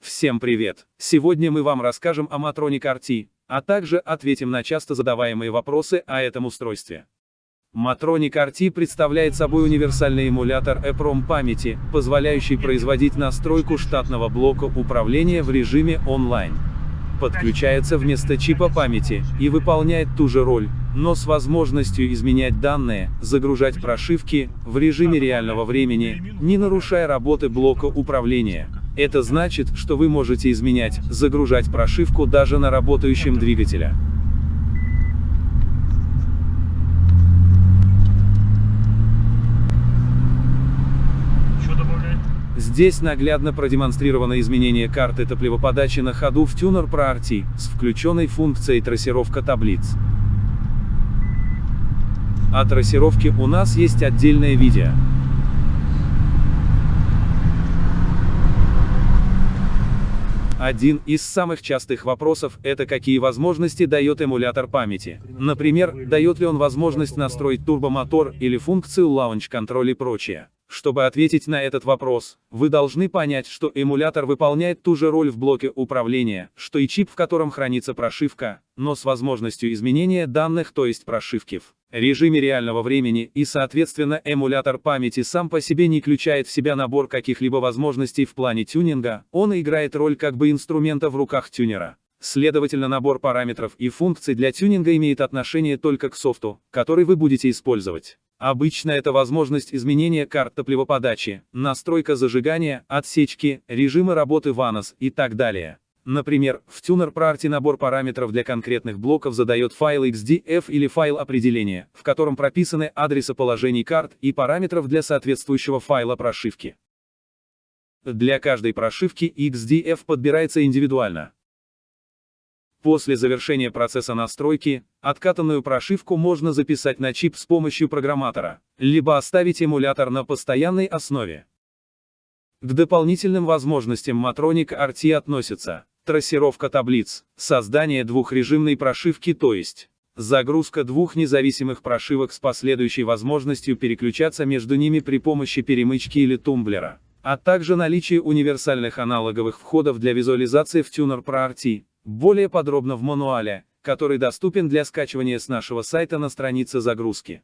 Всем привет! Сегодня мы вам расскажем о Matronic RT, а также ответим на часто задаваемые вопросы о этом устройстве. Matronic RT представляет собой универсальный эмулятор EEPROM памяти, позволяющий производить настройку штатного блока управления в режиме онлайн. Подключается вместо чипа памяти и выполняет ту же роль, но с возможностью изменять данные, загружать прошивки в режиме реального времени, не нарушая работы блока управления. Это значит, что вы можете изменять, загружать прошивку даже на работающем двигателе. Здесь наглядно продемонстрировано изменение карты топливоподачи на ходу в Tuner Pro RT, с включенной функцией трассировка таблиц. О трассировке у нас есть отдельное видео. Один из самых частых вопросов – это какие возможности дает эмулятор памяти. Например, дает ли он возможность настроить турбомотор или функцию Launch Control и прочее. Чтобы ответить на этот вопрос, вы должны понять, что эмулятор выполняет ту же роль в блоке управления, что и чип, в котором хранится прошивка, но с возможностью изменения данных, то есть прошивки в режиме реального времени, и соответственно эмулятор памяти сам по себе не включает в себя набор каких-либо возможностей в плане тюнинга, он играет роль как бы инструмента в руках тюнера. Следовательно, набор параметров и функций для тюнинга имеет отношение только к софту, который вы будете использовать. Обычно это возможность изменения карт топливоподачи, настройка зажигания, отсечки, режимы работы VANOS и так далее. Например, в Tuner Pro RT набор параметров для конкретных блоков задает файл XDF или файл определения, в котором прописаны адресы положений карт и параметров для соответствующего файла прошивки. Для каждой прошивки XDF подбирается индивидуально. После завершения процесса настройки, откатанную прошивку можно записать на чип с помощью программатора, либо оставить эмулятор на постоянной основе. К дополнительным возможностям Matronic RT относятся трассировка таблиц, создание двухрежимной прошивки, то есть загрузка двух независимых прошивок с последующей возможностью переключаться между ними при помощи перемычки или тумблера, а также наличие универсальных аналоговых входов для визуализации в Tuner Pro RT. Более подробно в мануале, который доступен для скачивания с нашего сайта на странице загрузки.